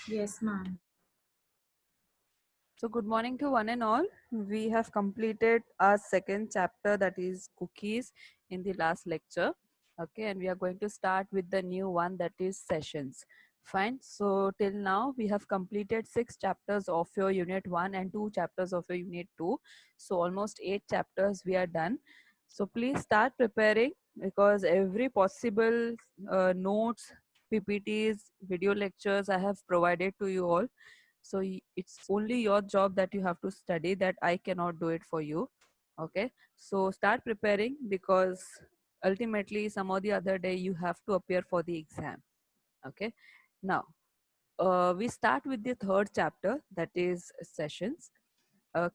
Yes, ma'am. So, good morning to one and all. We have completed our second chapter, that is cookies, in the last lecture. Okay, and we are going to start with the new one, that is sessions. Fine. So, till now, we have completed 6 chapters of your unit 1 and 2 chapters of your unit 2. So, almost 8 chapters we are done. So, please start preparing because every possible notes, PPTs, video lectures I have provided to you all. So it's only your job that you have to study, that I cannot do it for you. Okay, so start preparing because ultimately some or the other day you have to appear for the exam. Okay, now we start with the third chapter, that is sessions.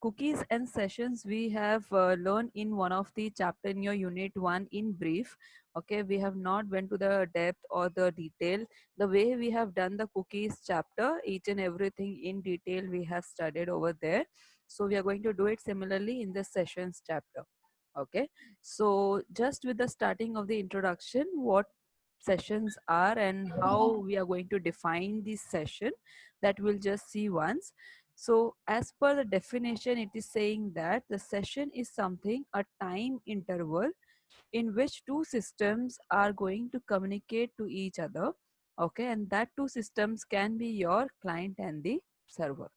Cookies and sessions we have learned in one of the chapter in your unit 1 in brief. Okay, we have not went to the depth or the detail. The way we have done the cookies chapter, each and everything in detail we have studied over there. So we are going to do it similarly in the sessions chapter. Okay, so just with the starting of the introduction, what sessions are and how we are going to define this session, that we'll just see once. So, as per the definition, it is saying that the session is something, a time interval in which two systems are going to communicate to each other. Okay, and that two systems can be your client and the server.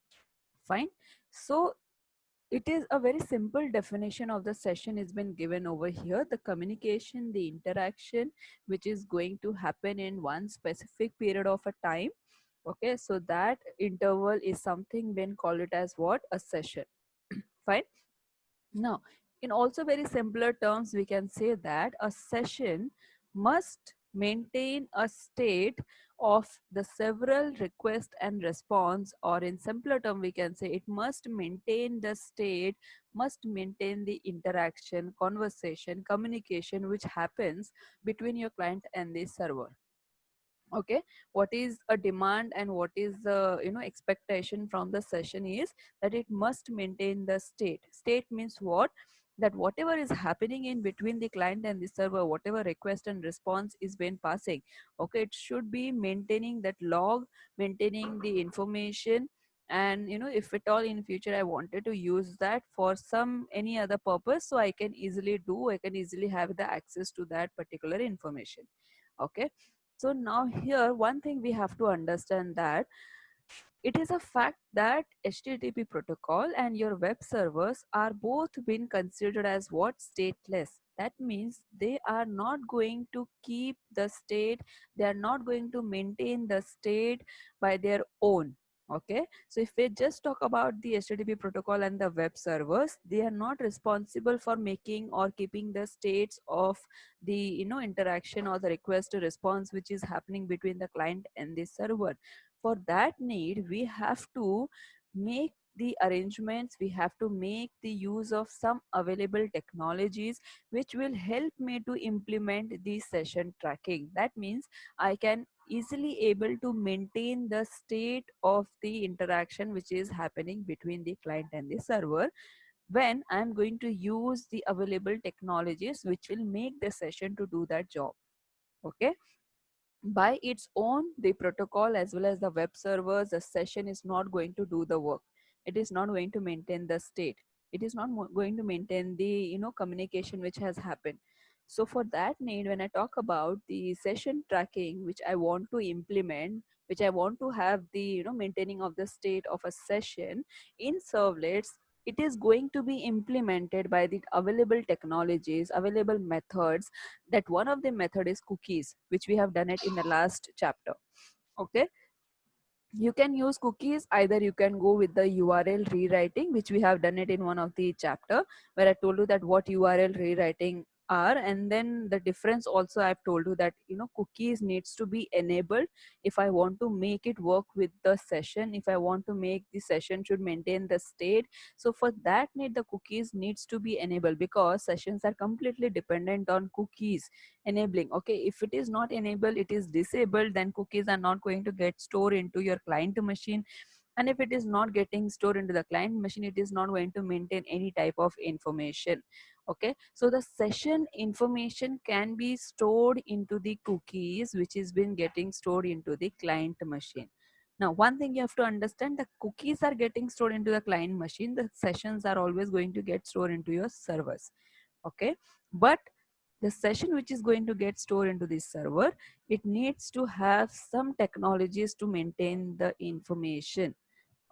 Fine. So, it is a very simple definition of the session is been given over here. The communication, the interaction, which is going to happen in one specific period of a time. Okay, so that interval is something been called it as what? A session. Fine. Now, in also very simpler terms, we can say that a session must maintain a state of the several request and response, or in simpler term, we can say it must maintain the state, must maintain the interaction, conversation, communication which happens between your client and the server. Okay, what is a demand and what is the expectation from the session is that it must maintain the state means what, that whatever is happening in between the client and the server, whatever request and response is been passing, okay, it should be maintaining that log, maintaining the information. And if at all in future I wanted to use that for some any other purpose, so I can easily do, I can easily have the access to that particular information. Okay, so now here one thing we have to understand that it is a fact that HTTP protocol and your web servers are both been considered as what, stateless. That means they are not going to keep the state, they are not going to maintain the state by their own. Okay, so if we just talk about the HTTP protocol and the web servers, they are not responsible for making or keeping the states of the interaction or the request to response which is happening between the client and the server. For that need we have to make the arrangements, we have to make the use of some available technologies which will help me to implement the session tracking. That means I can easily able to maintain the state of the interaction which is happening between the client and the server when I'm going to use the available technologies which will make the session to do that job. Okay, by its own, the protocol as well as the web servers, the session is not going to do the work. It is not going to maintain the state, it is not going to maintain the communication which has happened. So for that need, when I talk about the session tracking which I want to implement, which I want to have the maintaining of the state of a session in servlets, it is going to be implemented by the available technologies, available methods. That one of the method is cookies, which we have done it in the last chapter. Okay, you can use cookies, either you can go with the URL rewriting, which we have done it in one of the chapter where I told you that what URL rewriting are, and then the difference also I've told you that cookies needs to be enabled if I want to make it work with the session, if I want to make the session should maintain the state. So for that need, the cookies needs to be enabled because sessions are completely dependent on cookies enabling. Okay, if it is not enabled, it is disabled, then cookies are not going to get stored into your client machine. And if it is not getting stored into the client machine, it is not going to maintain any type of information. Okay, so the session information can be stored into the cookies which is been getting stored into the client machine. Now, one thing you have to understand, the cookies are getting stored into the client machine. The sessions are always going to get stored into your servers. Okay. But the session which is going to get stored into this server, it needs to have some technologies to maintain the information.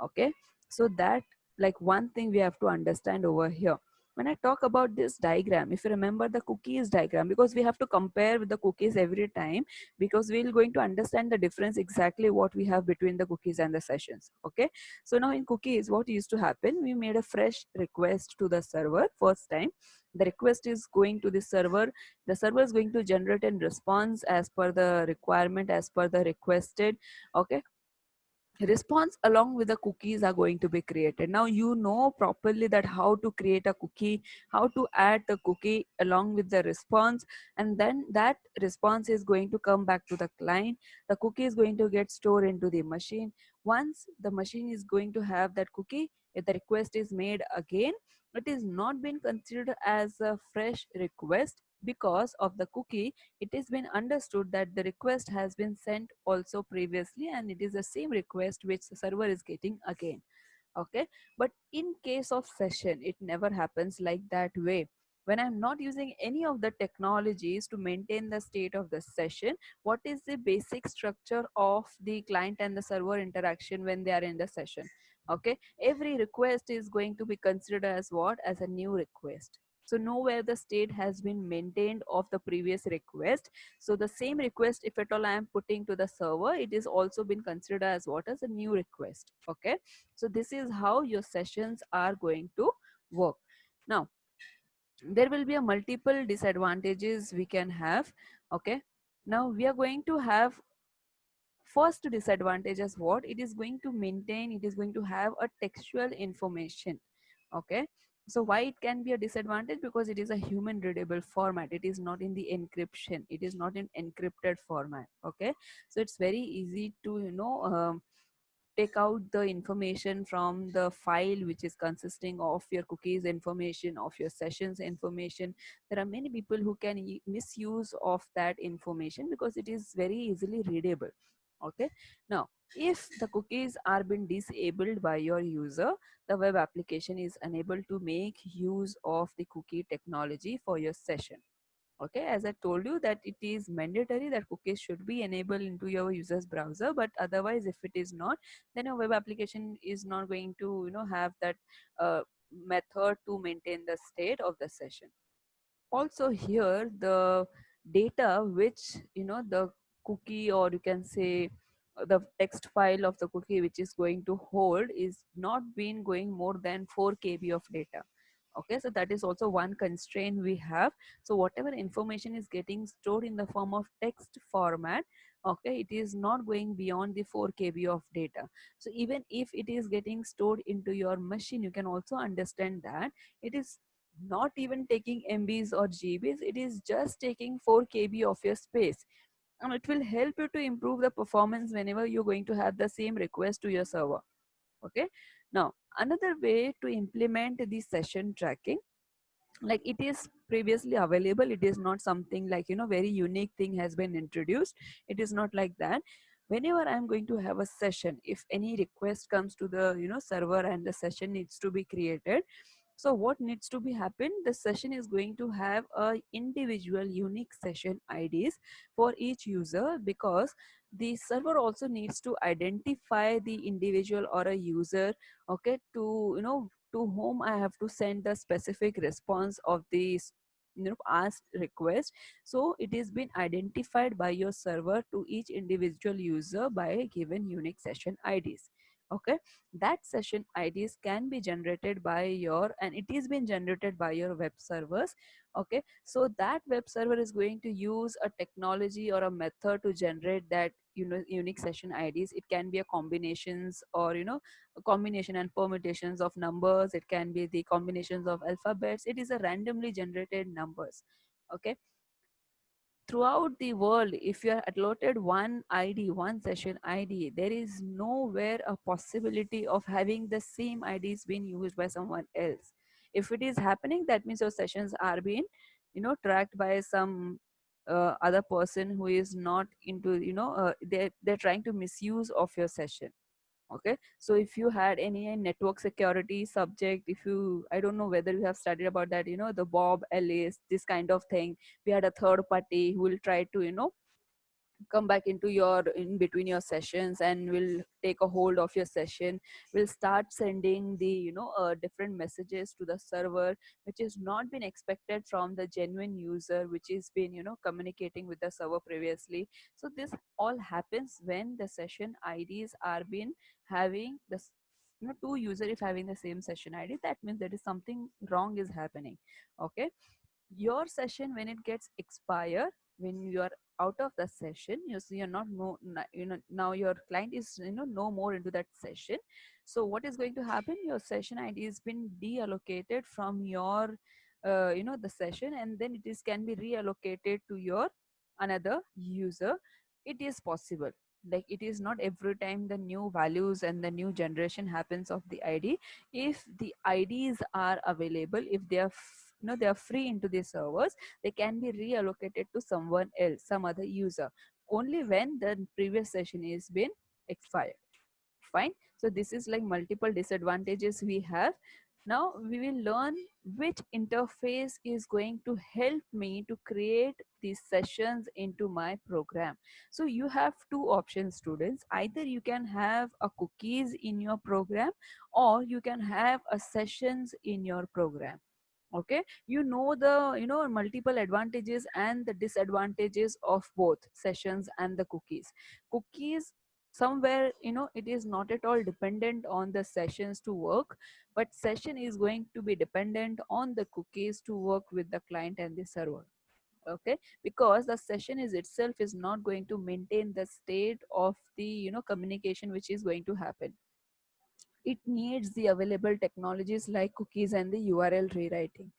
Okay, so that, like, one thing we have to understand over here, when I talk about this diagram, if you remember the cookies diagram, because we have to compare with the cookies every time, because we're going to understand the difference exactly what we have between the cookies and the sessions. Okay, so now in cookies, what used to happen, we made a fresh request to the server first time. The request is going to the server. The server is going to generate a response as per the requirement, as per the requested. Okay, response along with the cookies are going to be created. Now you know properly that how to create a cookie, how to add the cookie along with the response, and then that response is going to come back to the client. The cookie is going to get stored into the machine. Once the machine is going to have that cookie, if the request is made again, it is not been considered as a fresh request. Because of the cookie, it has been understood that the request has been sent also previously, and it is the same request which the server is getting again. Okay, but in case of session, it never happens like that way. When I'm not using any of the technologies to maintain the state of the session, what is the basic structure of the client and the server interaction when they are in the session? Okay, every request is going to be considered as what, as a new request. So nowhere the state has been maintained of the previous request. So the same request, if at all I am putting to the server, it is also been considered as what, as a new request. Okay, so this is how your sessions are going to work. Now, there will be a multiple disadvantages we can have. Okay, now we are going to have first disadvantage as what, it is going to maintain, it is going to have a textual information. Okay, so why it can be a disadvantage? Because it is a human readable format, it is not in the encryption, it is not in encrypted format. Okay, so it's very easy to take out the information from the file which is consisting of your cookies information, of your sessions information. There are many people who can misuse of that information because it is very easily readable. Okay, now if the cookies are being disabled by your user, the web application is unable to make use of the cookie technology for your session. Okay, as I told you that it is mandatory that cookies should be enabled into your user's browser, but otherwise if it is not, then your web application is not going to have that uh, method to maintain the state of the session. Also here, the data which the cookie, or you can say the text file of the cookie which is going to hold, is not been going more than 4 KB of data. Okay, so that is also one constraint we have. So whatever information is getting stored in the form of text format, okay, it is not going beyond the 4 KB of data. So even if it is getting stored into your machine, you can also understand that it is not even taking MBs or GBs, it is just taking 4 KB of your space. And it will help you to improve the performance whenever you're going to have the same request to your server. Okay, now another way to implement the session tracking, like, it is previously available, it is not something like very unique thing has been introduced. It is not like that. Whenever I'm going to have a session, if any request comes to the server and the session needs to be created, so what needs to be happen, the session is going to have a individual unique session IDs for each user, because the server also needs to identify the individual or a user, okay, to to whom I have to send the specific response of the asked request. So it is been identified by your server to each individual user by a given unique session IDs. Okay, that session IDs can be generated by your, and it is being generated by your web servers. Okay, so that web server is going to use a technology or a method to generate that unique session IDs. It can be a combinations, or a combination and permutations of numbers. It can be the combinations of alphabets. It is a randomly generated numbers. Okay, throughout the world, if you are allotted one ID, one session ID, there is nowhere a possibility of having the same IDs being used by someone else. If it is happening, that means your sessions are being tracked by some other person who is not into, they're trying to misuse of your session. Okay, so if you had any network security subject, if you, I don't know whether you have studied about that, the Bob Ellis, this kind of thing, we had a third party who will try to, come back into your in between your sessions and will take a hold of your session, will start sending the, different messages to the server, which is not been expected from the genuine user, which is been, communicating with the server previously. So this all happens when the session IDs are been having this, two user if having the same session ID, that means there is something wrong is happening. Okay, your session when it gets expire, when you are out of the session, you see you're not no, now your client is, no more into that session. So what is going to happen, your session ID has been deallocated from your, the session, and then it is can be reallocated to your another user. It is possible, like it is not every time the new values and the new generation happens of the ID. If the IDs are available, if they are they are free into the servers, they can be reallocated to someone else, some other user, only when the previous session is been expired. Fine, so this is like multiple disadvantages we have. Now we will learn which interface is going to help me to create these sessions into my program. So you have two options, students. Either you can have a cookies in your program, or you can have a sessions in your program. Okay, the multiple advantages and the disadvantages of both sessions and the cookies. Somewhere, it is not at all dependent on the sessions to work, but session is going to be dependent on the cookies to work with the client and the server. Okay, because the session is itself is not going to maintain the state of the, communication which is going to happen. It needs the available technologies like cookies and the URL rewriting.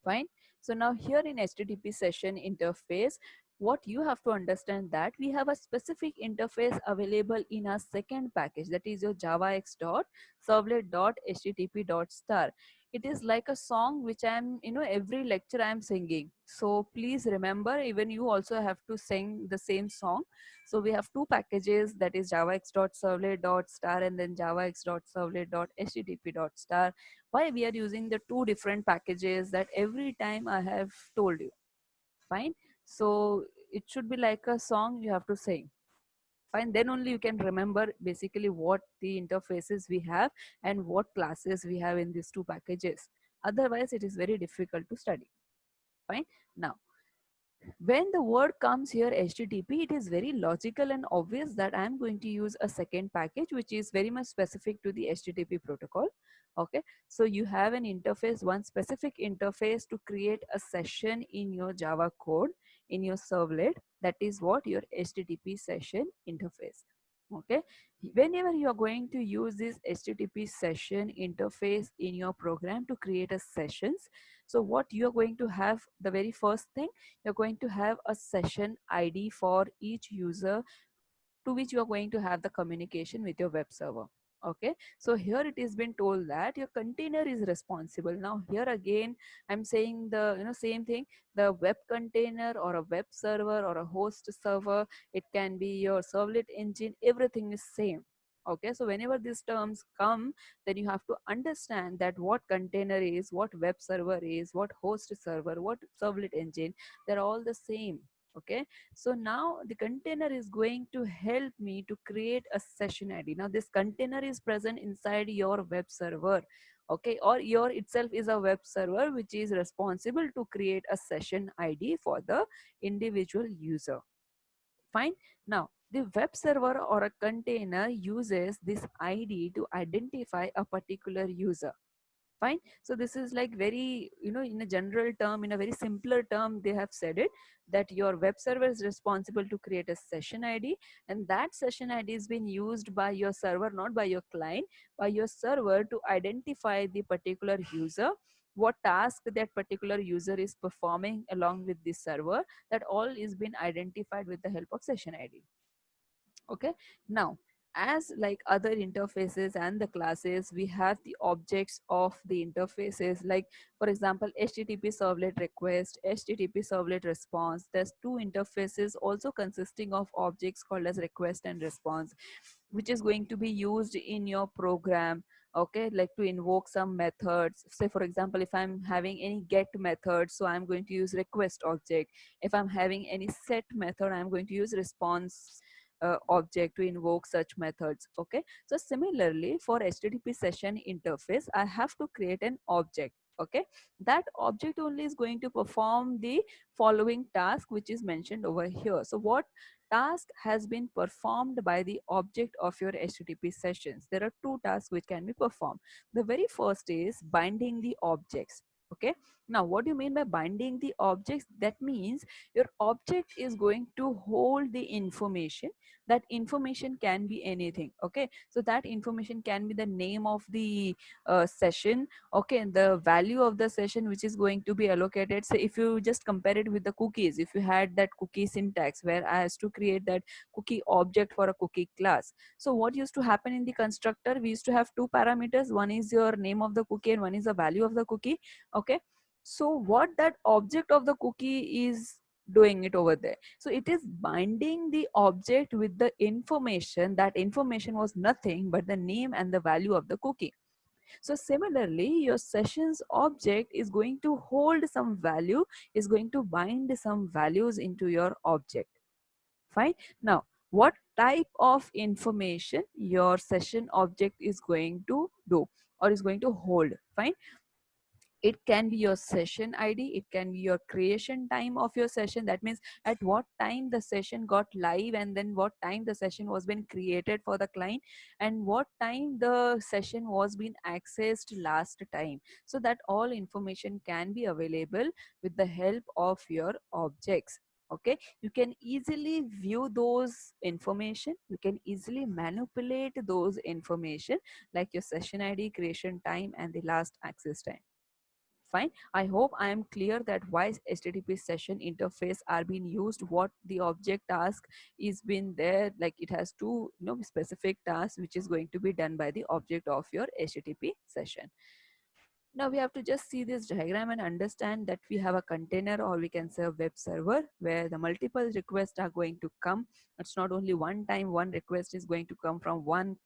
Fine. So now here in HTTP session interface, what you have to understand that we have a specific interface available in our second package, that is your javax dot servlet dot http dot star. It is like a song which I'm, every lecture I'm singing. So please remember, even you also have to sing the same song. So we have two packages, that is javax dot servlet dot star and then javax dot servlet dot http dot star. Why we are using the two different packages, that every time I have told you. Fine, so it should be like a song you have to sing. Fine, then only you can remember basically what the interfaces we have and what classes we have in these two packages. Otherwise it is very difficult to study. Fine. Now when the word comes here HTTP, it is very logical and obvious that I am going to use a second package which is very much specific to the HTTP protocol. Okay, so you have an interface, one specific interface to create a session in your Java code in your servlet. That is what your HTTP session interface. Okay, whenever you are going to use this HTTP session interface in your program to create a sessions, so what you are going to have, the very first thing, you're going to have a session ID for each user to which you are going to have the communication with your web server. Okay, so here it is been told that your container is responsible. Now here again I'm saying the, same thing, the web container or a web server or a host server, it can be your servlet engine, everything is same. Okay, so whenever these terms come, then you have to understand that what container is, what web server is, what host server, what servlet engine, they're all the same. Okay, so now the container is going to help me to create a session ID. Now this container is present inside your web server. Okay, or your itself is a web server which is responsible to create a session ID for the individual user. Fine. Now the web server or a container uses this ID to identify a particular user. Fine, so this is like very, in a general term, in a very simpler term, they have said it, that your web server is responsible to create a session ID, and that session ID is being used by your server, not by your client, by your server, to identify the particular user, what task that particular user is performing along with the server, that all is being identified with the help of session ID. Okay, now as like other interfaces and the classes, we have the objects of the interfaces, like for example http servlet request, http servlet response. There's two interfaces also consisting of objects called as request and response, which is going to be used in your program. Okay, like to invoke some methods. Say for example, if I'm having any get method, so I'm going to use request object. If I'm having any set method, I'm going to use response object to invoke such methods. Okay, so similarly for http session interface, I have to create an object. Okay, that object only is going to perform the following task which is mentioned over here. So what task has been performed by the object of your http sessions? There are two tasks which can be performed. The very first is binding the objects. Okay, now what do you mean by binding the objects? That means your object is going to hold the information. That information can be anything. Okay, so that information can be the name of the session. Okay, and the value of the session which is going to be allocated. So if you just compare it with the cookies, if you had that cookie syntax where I has to create that cookie object for a cookie class, so what used to happen in the constructor, we used to have two parameters. One is your name of the cookie and one is the value of the cookie. Okay, so what that object of the cookie is doing it over there, so it is binding the object with the information. That information was nothing but the name and the value of the cookie. So similarly, your sessions object is going to hold some value, is going to bind some values into your object. Fine. Now, what type of information your session object is going to do or is going to hold? Fine. It can be your session id, it can be your creation time of your session. That means at what time the session got live, and then what time the session was been created for the client, and what time the session was being accessed last time. So that all information can be available with the help of your objects. Okay, you can easily view those information, you can easily manipulate those information, like your session id, creation time, and the last access time. Fine. I hope I am clear that why HTTP session interface are being used, what the object task is been there, like it has two specific tasks which is going to be done by the object of your HTTP session. Now we have to just see this diagram and understand that we have a container, or we can say a web server, where the multiple requests are going to come. It's not only one time one request is going to come from one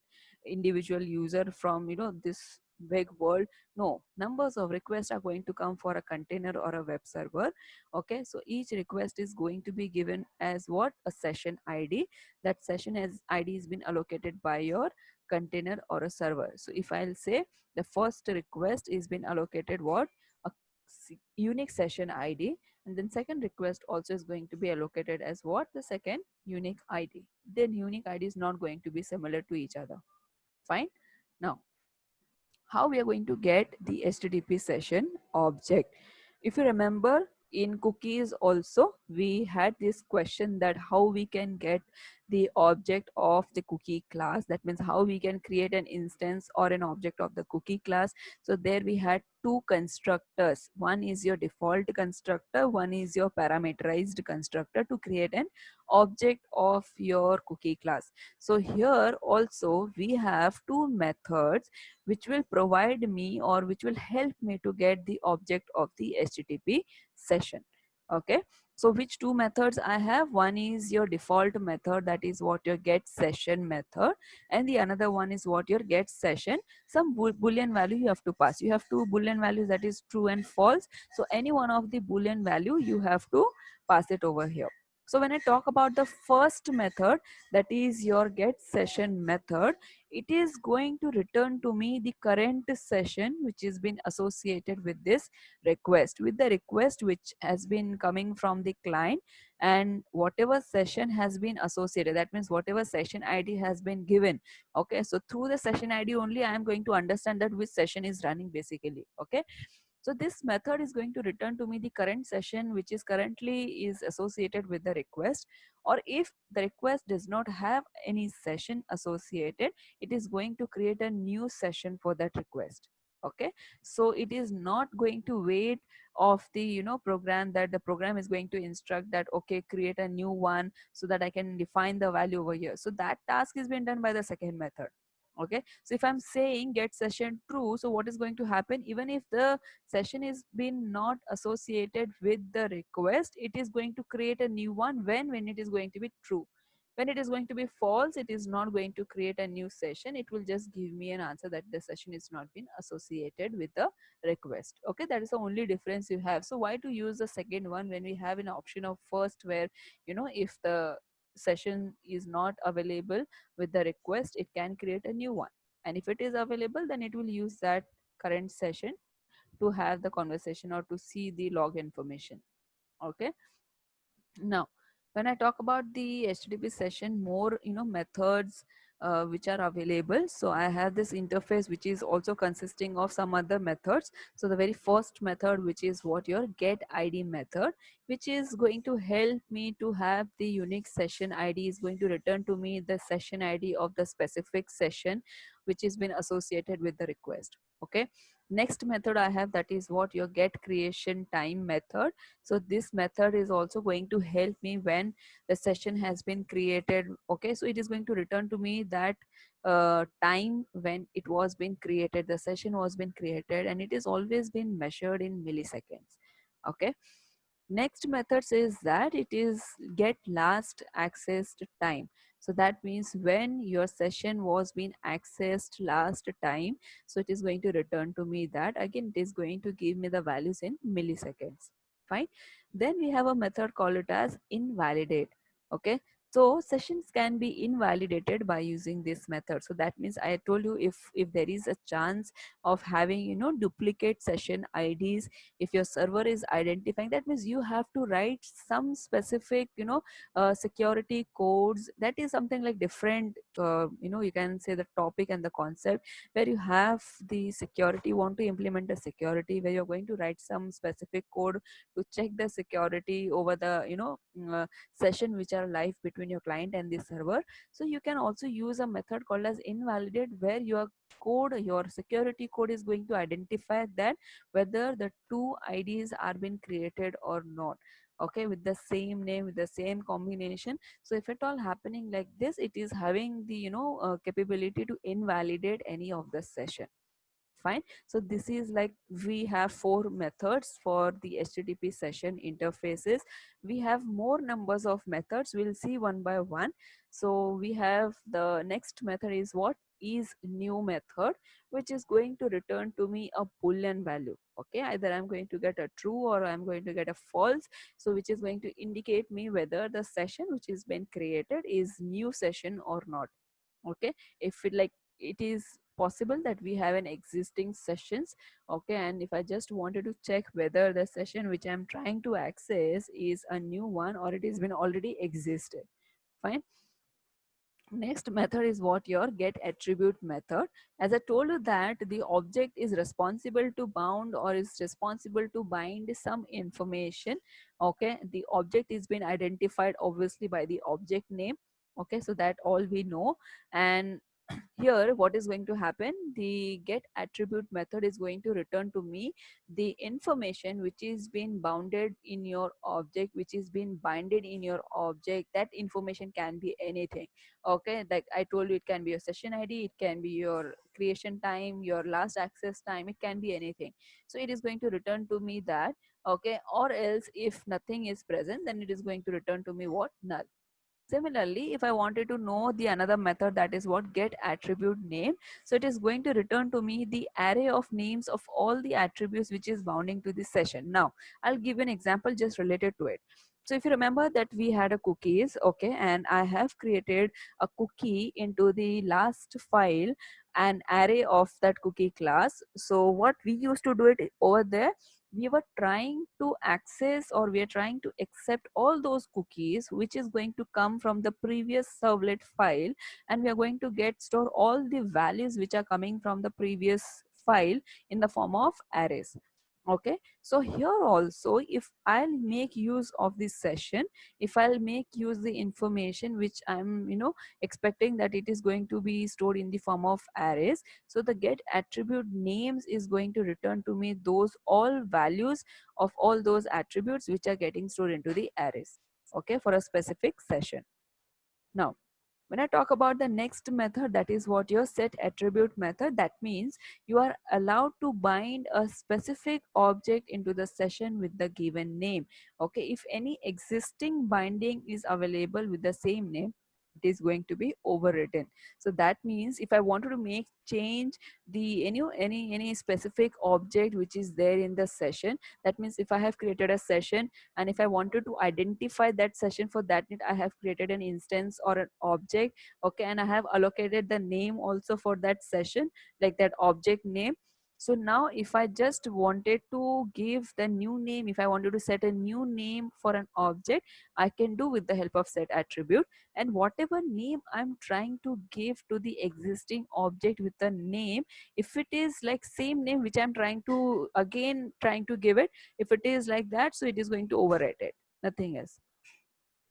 individual user from this big world. No, numbers of requests are going to come for a container or a web server. Okay, so each request is going to be given as what? A session id. That session as id has been allocated by your container or a server. So if I'll say the first request is been allocated what? A unique session id, and then second request also is going to be allocated as what? The second unique id. Then unique id is not going to be similar to each other. Fine. Now how we are going to get the HTTP session object. If you remember, in cookies also we had this question that how we can get the object of the cookie class. That means how we can create an instance or an object of the cookie class. So there we had two constructors. One is your default constructor, one is your parameterized constructor to create an object of your cookie class. So here also we have two methods which will provide me, or which will help me to get the object of the HTTP session. Okay, so which two methods I have? One is your default method, that is what your get session method, and the another one is what your get session. Some boolean value you have to pass. You have two boolean values, that is true and false. So any one of the boolean value you have to pass it over here. So when I talk about the first method, that is your get session method, it is going to return to me the current session which is been associated with this request, with the request which has been coming from the client, and whatever session has been associated, that means whatever session id has been given. Okay, so through the session id only I am going to understand that which session is running basically. Okay, so this method is going to return to me the current session which is currently is associated with the request, or if the request does not have any session associated, it is going to create a new session for that request. Okay, so it is not going to wait of the program, that the program is going to instruct that okay, create a new one so that I can define the value over here. So that task is being done by the second method. Okay, so if I'm saying get session true, so what is going to happen, even if the session is been not associated with the request, it is going to create a new one when it is going to be true. When it is going to be false, it is not going to create a new session, it will just give me an answer that the session is not been associated with the request. Okay, that is the only difference you have. So why to use the second one when we have an option of first, where if the session is not available with the request, it can create a new one, and if it is available, then it will use that current session to have the conversation or to see the log information. Okay, now when I talk about the HTTP session, more methods which are available. So I have this interface which is also consisting of some other methods. So the very first method, which is what your get ID method, which is going to help me to have the unique session ID, is going to return to me the session ID of the specific session which has been associated with the request. Okay, next method I have, that is what your get creation time method. So this method is also going to help me when the session has been created. Okay, so it is going to return to me that time when it was been created, the session was been created, and it is always been measured in milliseconds. Okay, next method says that it is get last accessed time. So that means when your session was being accessed last time, so it is going to return to me that, again it is going to give me the values in milliseconds. Fine. Then we have a method called it as invalidate. Okay, so sessions can be invalidated by using this method. So that means I told you, if there is a chance of having duplicate session IDs, if your server is identifying, that means you have to write some specific security codes. That is something like different, you can say the topic and the concept, where you have the security, want to implement a security, where you're going to write some specific code to check the security over the session which are live between your client and the server. So you can also use a method called as invalidate, where your code, your security code, is going to identify that whether the two IDs are being created or not. Okay, with the same name, with the same combination. So if at all happening like this, it is having the capability to invalidate any of the session. Fine. So this is like, we have four methods for the HTTP session interfaces. We have more numbers of methods, we'll see one by one. So we have the next method is what is new method, which is going to return to me a boolean value. Okay, either I'm going to get a true or I'm going to get a false. So which is going to indicate me whether the session which is been created is new session or not. Okay, if it like, it is possible that we have an existing sessions. Okay, and if I just wanted to check whether the session which I'm trying to access is a new one or it has been already existed. Fine. Next method is what your get attribute method. As I told you that the object is responsible to bound or is responsible to bind some information. Okay, the object is been identified obviously by the object name. Okay, so that all we know. And here what is going to happen, the get attribute method is going to return to me the information which is being bounded in your object, which is being binded in your object. That information can be anything. Okay, like I told you, it can be your session ID, it can be your creation time, your last access time, it can be anything. So it is going to return to me that. Okay, or else if nothing is present, then it is going to return to me what, null. Similarly, if I wanted to know the another method, that is what get attribute name. So it is going to return to me the array of names of all the attributes which is bounding to this session. Now, I'll give an example just related to it. So if you remember that we had a cookies, okay, and I have created a cookie into the last file, an array of that cookie class. So what we used to do it over there, we were trying to access, or we are trying to accept all those cookies which is going to come from the previous servlet file, and we are going to get store all the values which are coming from the previous file in the form of arrays. Okay, so here also, if I'll make use of this session, if I'll make use the information which I'm expecting that it is going to be stored in the form of arrays, so the get attribute names is going to return to me those all values of all those attributes which are getting stored into the arrays, okay, for a specific session. Now when I talk about the next method, that is what your set attribute method. That means you are allowed to bind a specific object into the session with the given name. Okay, if any existing binding is available with the same name, it is going to be overwritten. So that means if I wanted to make change the any specific object which is there in the session, that means if I have created a session and if I wanted to identify that session, for that need I have created an instance or an object, okay, and I have allocated the name also for that session, like that object name. So now if I just wanted to give the new name, if I wanted to set a new name for an object, I can do with the help of set attribute. And whatever name I'm trying to give to the existing object with the name, if it is like same name which I'm trying to again trying to give it, if it is like that, so it is going to overwrite it, nothing else.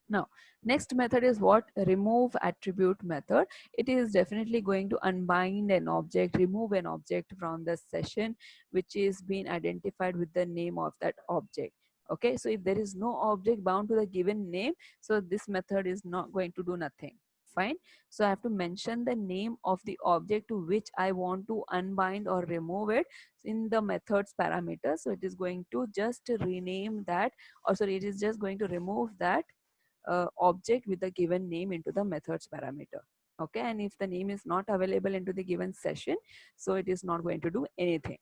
Now next method is what? Remove attribute method. It is definitely going to unbind an object, remove an object from the session which is being identified with the name of that object. Okay, so if there is no object bound to the given name, so this method is not going to do nothing. Fine. So I have to mention the name of the object to which I want to unbind or remove it in the methods parameter. So it is going to just rename that, or sorry, it is just going to remove that object with the given name into the methods parameter. Okay, and if the name is not available into the given session, so it is not going to do anything.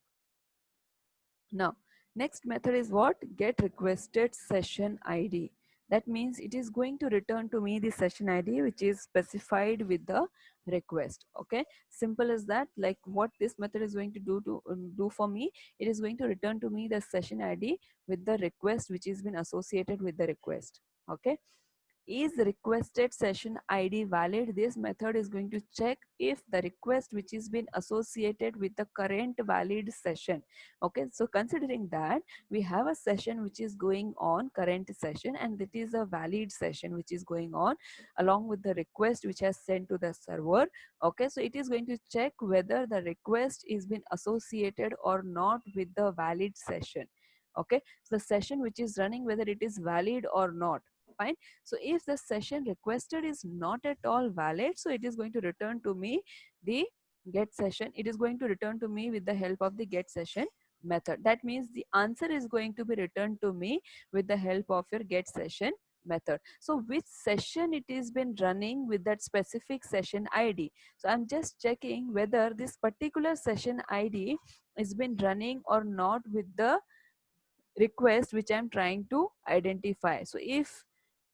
Now next method is what? Get requested session ID. That means it is going to return to me the session ID which is specified with the request. Okay, simple as that. Like what this method is going to do for me, it is going to return to me the session ID with the request which has been associated with the request. Okay, is requested session ID valid? This method is going to check if the request which is been associated with the current valid session. Okay, so considering that we have a session which is going on, current session, and it is a valid session which is going on along with the request which has sent to the server. Okay, so it is going to check whether the request is been associated or not with the valid session. Okay, so the session which is running, whether it is valid or not. Fine. So if the session requested is not at all valid, so it is going to return to me the get session. It is going to return to me with the help of the get session method. That means the answer is going to be returned to me with the help of your get session method. So which session it is been running with that specific session ID. So I'm just checking whether this particular session ID is been running or not with the request which I'm trying to identify. So if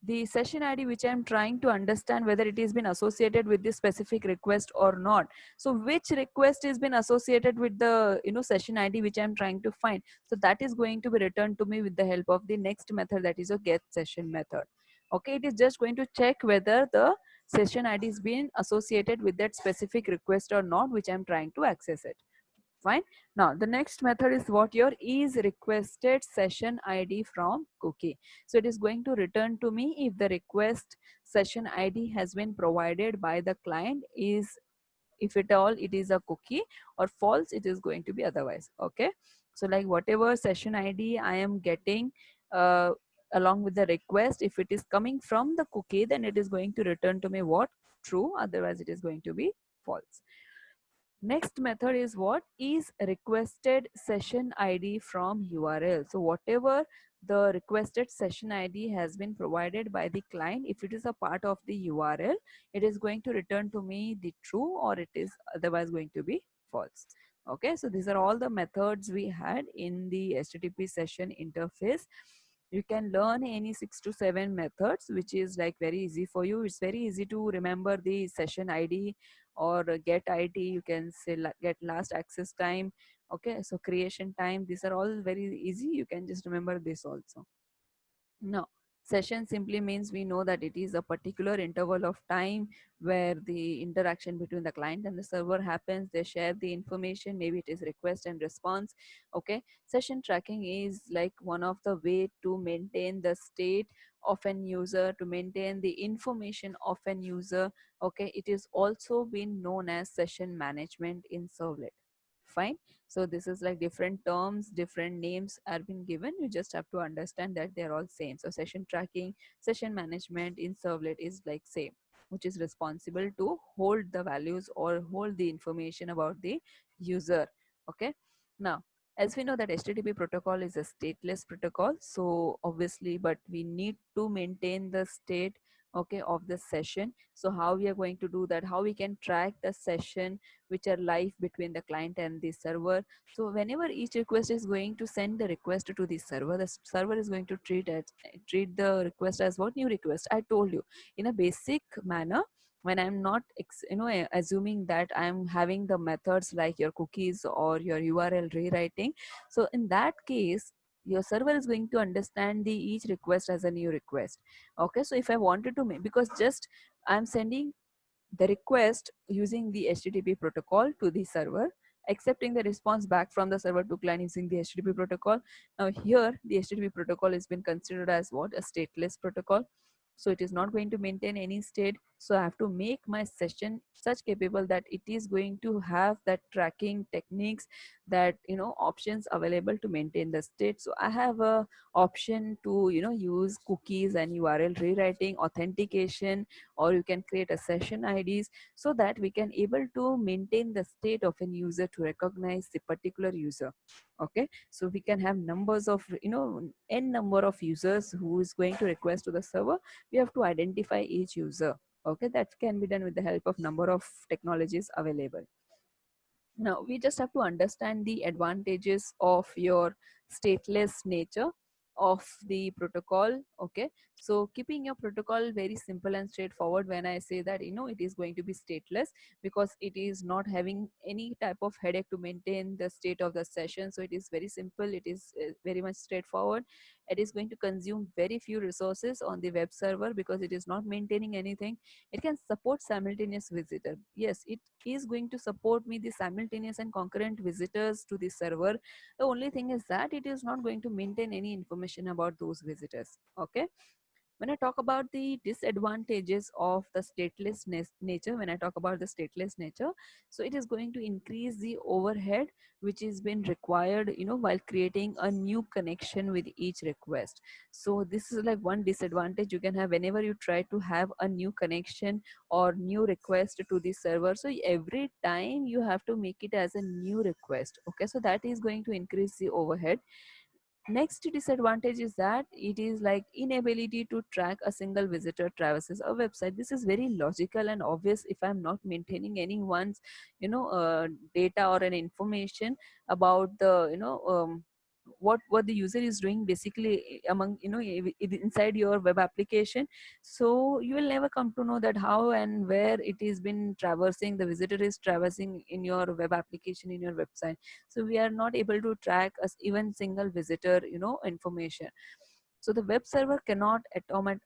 the session ID which I'm trying to understand whether it has been associated with this specific request or not. So which request has been associated with the session ID which I'm trying to find. So that is going to be returned to me with the help of the next method, that is a get session method. Okay, it is just going to check whether the session ID is being associated with that specific request or not which I'm trying to access it. Fine. Now the next method is what? Your is requested session ID from cookie. So it is going to return to me if the request session ID has been provided by the client, is if at all it is a cookie, or false it is going to be otherwise. Okay, so like whatever session ID I am getting uh, along with the request, if it is coming from the cookie, then it is going to return to me what? True, otherwise it is going to be false. Next method is what? Is requested session ID from URL. So whatever the requested session ID has been provided by the client, if it is a part of the URL, it is going to return to me the true, or it is otherwise going to be false. Okay, so these are all the methods we had in the HTTP session interface. You can learn any 6 to 7 methods, which is like very easy for you. It's very easy to remember the session ID or get ID. You can say get last access time. Okay, so creation time, these are all very easy. You can just remember this also. Now Session simply means we know that it is a particular interval of time where the interaction between the client and the server happens. They share the information, maybe it is request and response. Okay, session tracking is like one of the way to maintain the state of an user, to maintain the information of an user. Okay, it is also been known as session management in servlet. Fine. So this is like different terms, different names are been given. You just have to understand that they're all same. So session tracking, session management in servlet is like same, which is responsible to hold the values or hold the information about the user. Okay. Now, as we know that HTTP protocol is a stateless protocol, so obviously, but we need to maintain the state, okay, of the session. So how we are going to do that, how we can track the session which are live between the client and the server. So whenever each request is going to send the request to the server, the server is going to treat the request as what, new request. I told you in a basic manner, when I'm not assuming that I'm having the methods like your cookies or your URL rewriting. So in that case, your server is going to understand the each request as a new request. Okay, so if I wanted to make, because just I'm sending the request using the HTTP protocol to the server, accepting the response back from the server to client using the HTTP protocol. Now here the HTTP protocol has been considered as what, a stateless protocol. So it is not going to maintain any state. So I have to make my session such capable that it is going to have that tracking techniques, that options available to maintain the state. So I have a option to use cookies and URL rewriting, authentication, or you can create a session IDs, so that we can able to maintain the state of an user to recognize the particular user. Okay, so we can have numbers of n number of users who is going to request to the server. We have to identify each user. Okay, that can be done with the help of number of technologies available. Now, we just have to understand the advantages of your stateless nature of the protocol. Okay, so keeping your protocol very simple and straightforward, when I say that it is going to be stateless, because it is not having any type of headache to maintain the state of the session. So it is very simple, it is very much straightforward. It is going to consume very few resources on the web server because it is not maintaining anything. It can support simultaneous visitor. Yes, it is going to support me the simultaneous and concurrent visitors to the server. The only thing is that it is not going to maintain any information about those visitors. Okay, when I talk about the disadvantages of the stateless nature, when I talk about the stateless nature, so it is going to increase the overhead which is been required while creating a new connection with each request. So this is like one disadvantage you can have whenever you try to have a new connection or new request to the server. So every time you have to make it as a new request. Okay, so that is going to increase the overhead. Next disadvantage is that it is like inability to track a single visitor traverses a website. This is very logical and obvious. If I'm not maintaining anyone's, data or an information about the, what the user is doing basically among, inside your web application. So you will never come to know that how and where it is been traversing, the visitor is traversing in your web application, in your website. So we are not able to track as even single visitor information. So the web server cannot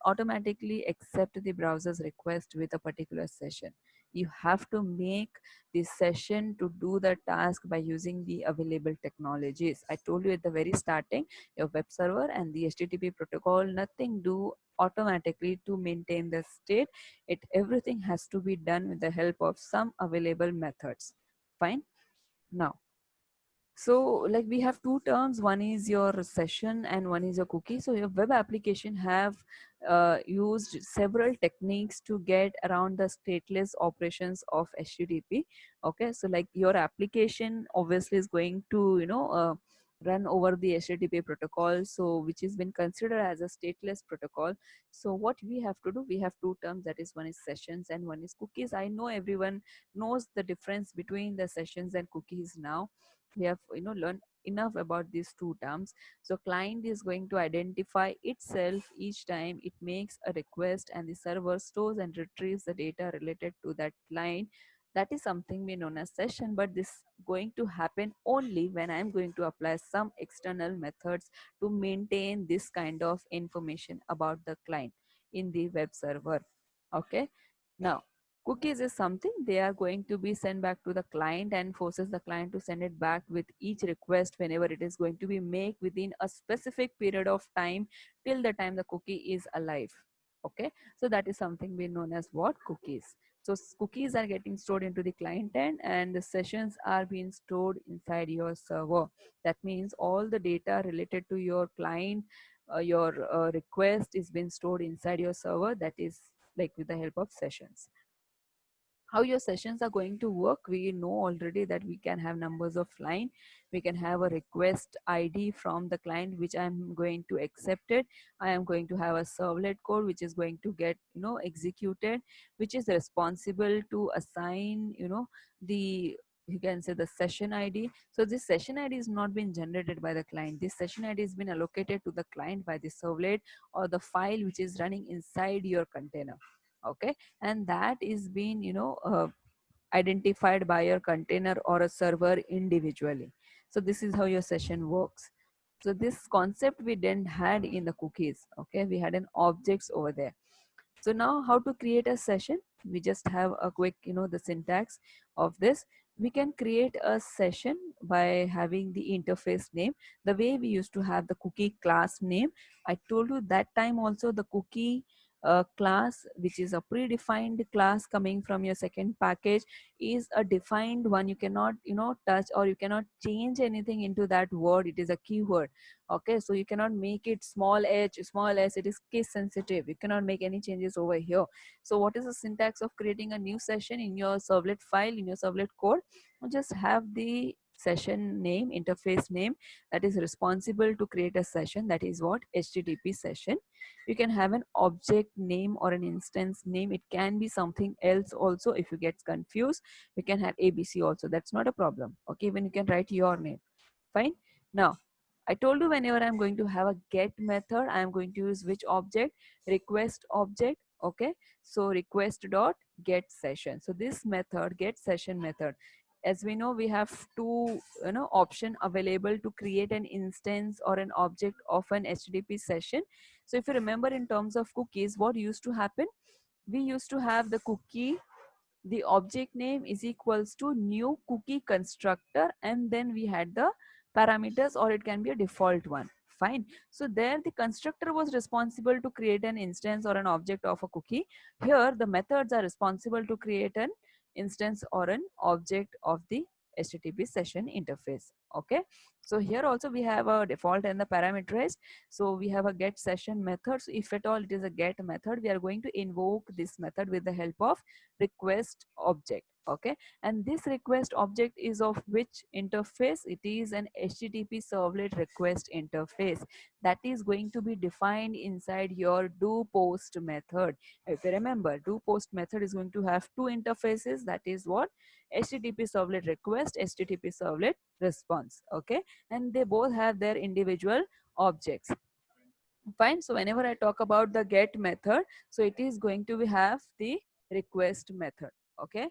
automatically accept the browser's request with a particular session. You have to make the session to do the task by using the available technologies. I told you at the very starting, your web server and the HTTP protocol, nothing do automatically to maintain the state. It everything has to be done with the help of some available methods. Fine. Now, so like we have two terms, one is your session and one is your cookie. So your web application have used several techniques to get around the stateless operations of HTTP. Okay, so like your application obviously is going to run over the HTTP protocol, so which has been considered as a stateless protocol. So what we have to do, we have two terms, that is one is sessions and one is cookies. I know everyone knows the difference between the sessions and cookies now. We have learned enough about these two terms. So client is going to identify itself each time it makes a request, and the server stores and retrieves the data related to that client That is something we known as session, but this going to happen only when I'm going to apply some external methods to maintain this kind of information about the client in the web server. Okay, now cookies is something they are going to be sent back to the client and forces the client to send it back with each request whenever it is going to be made within a specific period of time till the time the cookie is alive. Okay, so that is something we known as what cookies. So cookies are getting stored into the client end and the sessions are being stored inside your server. That means all the data related to your client, your request is being stored inside your server. That is like with the help of sessions. How your sessions are going to work, we know already that we can have numbers of line, we can have a request id from the client which I'm going to accept it. I am going to have a servlet code which is going to get executed, which is responsible to assign the, you can say, the session id. So this session id is not been generated by the client, this session id has been allocated to the client by the servlet or the file which is running inside your container. Okay, and that is being identified by your container or a server individually. So this is how your session works. So this concept we didn't had in the cookies. Okay, we had an objects over there. So now how to create a session? We just have a quick, the syntax of this. We can create a session by having the interface name, the way we used to have the cookie class name. I told you that time also the cookie class, which is a predefined class coming from your second package, is a defined one. You cannot, touch or you cannot change anything into that word. It is a keyword. Okay, so you cannot make it small h small s, it is case sensitive, you cannot make any changes over here. So what is the syntax of creating a new session in your servlet file, in your servlet code? You just have the session name, interface name, that is responsible to create a session, that is what http session. You can have an object name or an instance name, it can be something else also. If you get confused, you can have abc also, that's not a problem. Okay, even you can write your name, fine. Now I told you whenever I'm going to have a get method, I'm going to use which object? Request object. Okay. So request dot get session. So this method, get session method, as we know, we have two option available to create an instance or an object of an HTTP session. So if you remember in terms of cookies, what used to happen? We used to have the cookie, the object name is equals to new cookie constructor, and then we had the parameters, or it can be a default one. Fine. So there the constructor was responsible to create an instance or an object of a cookie. Here the methods are responsible to create an instance or an object of the HTTP session interface. Okay, so here also we have a default and the parameterized. So we have a get session method. So if at all it is a get method, we are going to invoke this method with the help of request object. Okay, and this request object is of which interface? It is an HTTP servlet request interface that is going to be defined inside your do post method. If you remember, do post method is going to have two interfaces, that is what? HTTP servlet request, HTTP servlet response. Okay, and they both have their individual objects. Fine. So whenever I talk about the get method, so it is going to have the request method. Okay,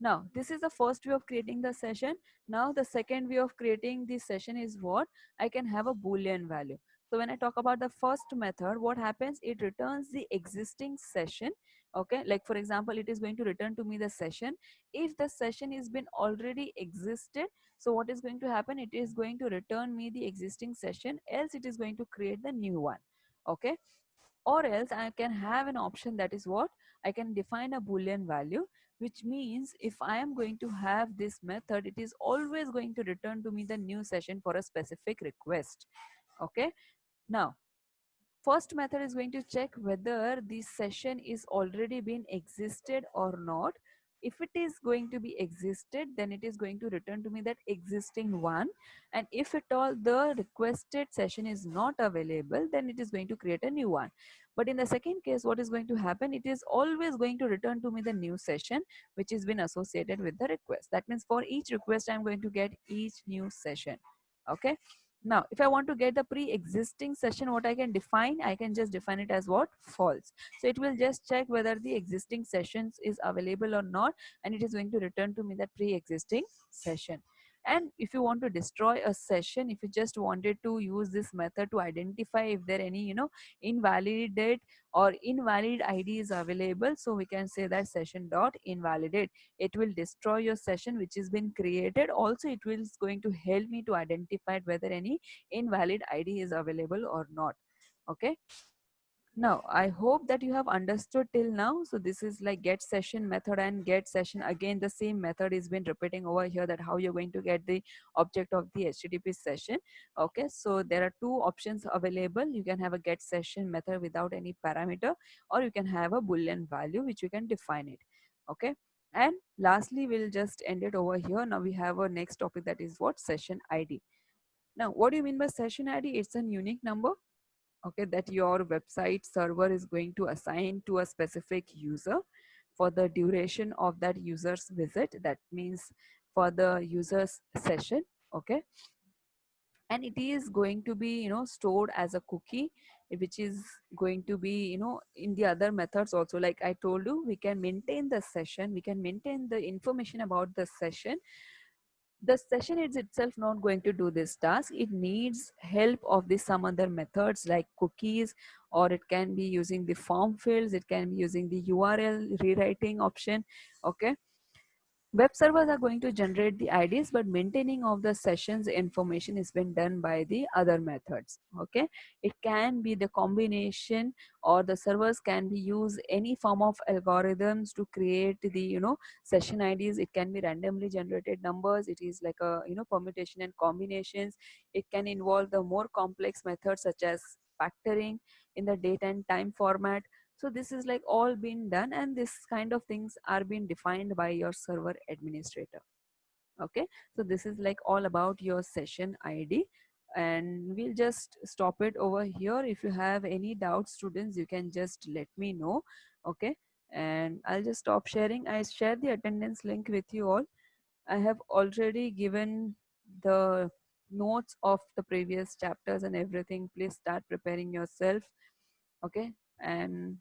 now this is the first way of creating the session. Now the second way of creating the session is what? I can have a boolean value. So when I talk about the first method, what happens? It returns the existing session. Okay, like for example, it is going to return to me the session. If the session is been already existed, so what is going to happen? It is going to return me the existing session, else it is going to create the new one. Okay, or else I can have an option, that is what? I can define a boolean value, which means if I am going to have this method, it is always going to return to me the new session for a specific request. Okay, now first method is going to check whether the session is already been existed or not. If it is going to be existed, then it is going to return to me that existing one. And if at all the requested session is not available, then it is going to create a new one. But in the second case, what is going to happen? It is always going to return to me the new session which has been associated with the request. That means for each request, I'm going to get each new session. Okay. Now, if I want to get the pre-existing session, what I can define, I can just define it as what? False. So it will just check whether the existing sessions is available or not, and it is going to return to me that pre-existing session. And if you want to destroy a session, if you just wanted to use this method to identify if there any, invalidate or invalid ID is available, so we can say that session dot invalidate. It will destroy your session which has been created. Also, it will is going to help me to identify whether any invalid ID is available or not. Okay. Now, I hope that you have understood till now. So this is like get session method and get session. Again, the same method is been repeating over here, that how you're going to get the object of the HTTP session. Okay, so there are two options available. You can have a get session method without any parameter, or you can have a Boolean value which you can define it. Okay. And lastly, we'll just end it over here. Now we have our next topic, that is what? Session ID. Now, what do you mean by session ID? It's a unique number, okay, that your website server is going to assign to a specific user for the duration of that user's visit. That means for the user's session. Okay. And it is going to be, stored as a cookie, which is going to be, in the other methods also. Like I told you, we can maintain the session, we can maintain the information about the session. The session is itself not going to do this task. It needs help of the some other methods like cookies, or it can be using the form fields, it can be using the URL rewriting option. Okay. Web servers are going to generate the IDs, but maintaining of the sessions information is been done by the other methods. Okay. It can be the combination, or the servers can be use any form of algorithms to create the, session IDs. It can be randomly generated numbers. It is like a, permutation and combinations. It can involve the more complex methods such as factoring in the date and time format. So this is like all been done, and this kind of things are being defined by your server administrator. Okay. So this is like all about your session ID, and we'll just stop it over here. If you have any doubts, students, you can just let me know. Okay. And I'll just stop sharing. I share the attendance link with you all. I have already given the notes of the previous chapters and everything. Please start preparing yourself. Okay. And